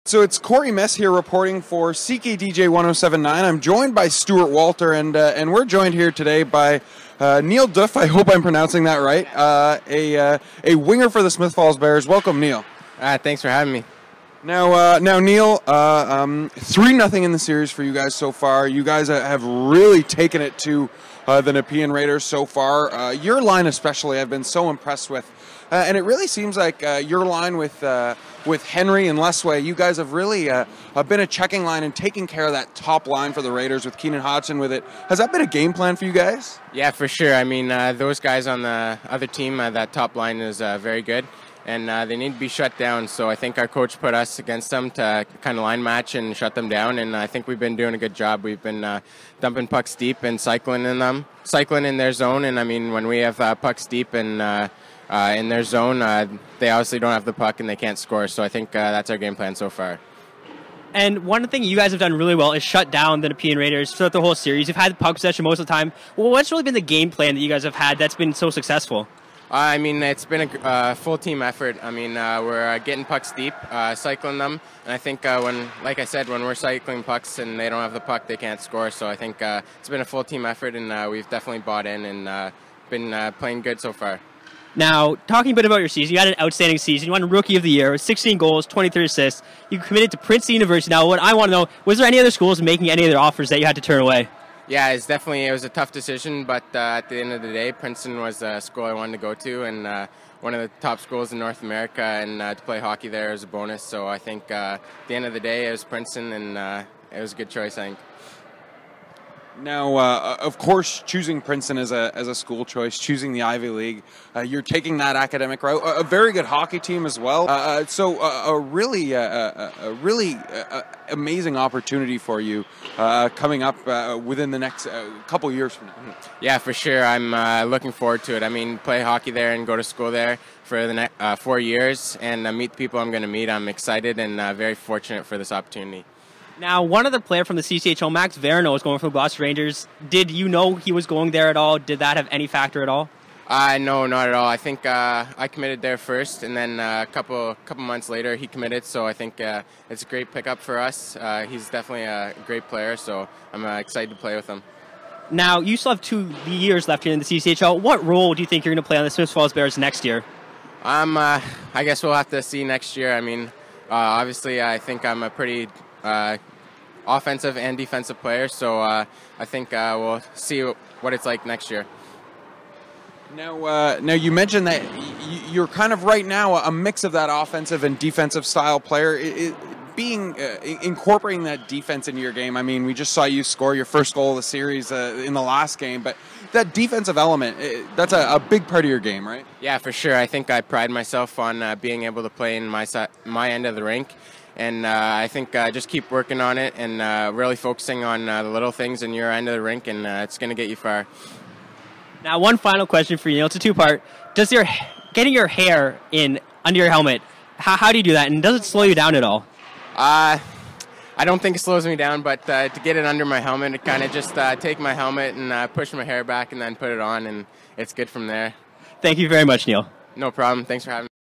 So it's Corey Mess here reporting for CKDJ 1079. I'm joined by Stuart Walter, and we're joined here today by Neil Doef. I hope I'm pronouncing that right. A winger for the Smith Falls Bears. Welcome, Neil. Thanks for having me. Now, Neil, 3-0 in the series for you guys so far. You guys have really taken it to the Nepean Raiders so far. Your line especially I've been so impressed with. And it really seems like your line with Henry and Lesway, you guys have really been a checking line and taking care of that top line for the Raiders with Keenan Hodgson with it. Has that been a game plan for you guys? Yeah, for sure. I mean, those guys on the other team, that top line is very good. And they need to be shut down. So I think our coach put us against them to kind of line match and shut them down. And I think we've been doing a good job. We've been dumping pucks deep and cycling in their zone. And I mean, when we have pucks deep and in their zone, they obviously don't have the puck and they can't score. So I think that's our game plan so far. And one thing you guys have done really well is shut down the Nepean Raiders throughout the whole series. You've had puck possession most of the time. Well, what's really been the game plan that you guys have had that's been so successful? I mean, it's been a full team effort. I mean, we're getting pucks deep, cycling them, and I think like I said, when we're cycling pucks and they don't have the puck, they can't score. So I think it's been a full team effort, and we've definitely bought in and been playing good so far. Now, talking a bit about your season, you had an outstanding season. You won Rookie of the Year with 16 goals, 23 assists. You committed to Princeton University. Now, what I want to know, was there any other schools making any other offers that you had to turn away? Yeah, it was a tough decision, but at the end of the day, Princeton was a school I wanted to go to, and one of the top schools in North America, and to play hockey there is a bonus. So I think at the end of the day, it was Princeton, and it was a good choice, I think. Now, of course, choosing Princeton as a school choice, choosing the Ivy League, you're taking that academic route. A very good hockey team as well. So a really amazing opportunity for you coming up within the next couple years from now. Yeah, for sure. I'm looking forward to it. I mean, play hockey there and go to school there for the next 4 years and meet the people I'm going to meet. I'm excited and very fortunate for this opportunity. Now, one other player from the CCHL, Max Verno, is going for the Gloucester Rangers. Did you know he was going there at all? Did that have any factor at all? No, not at all. I think I committed there first, and then a couple months later he committed. So I think it's a great pickup for us. He's definitely a great player, so I'm excited to play with him. Now, you still have 2 years left here in the CCHL. What role do you think you're going to play on the Smith Falls Bears next year? I guess we'll have to see next year. I mean, obviously, I think I'm a pretty offensive and defensive player, so I think we'll see what it's like next year. Now you mentioned that you're kind of right now a mix of that offensive and defensive style player. Incorporating that defense into your game. I mean, we just saw you score your first goal of the series in the last game, but that defensive element, that's a big part of your game, right? Yeah, for sure. I think I pride myself on being able to play in my end of the rink. And I think just keep working on it and really focusing on the little things in your end of the rink, and it's going to get you far. Now, one final question for you. It's a two-part. Getting your hair in under your helmet, how do you do that? And does it slow you down at all? I don't think it slows me down, but to get it under my helmet, it kind of just take my helmet and push my hair back and then put it on, and it's good from there. Thank you very much, Neil. No problem. Thanks for having me.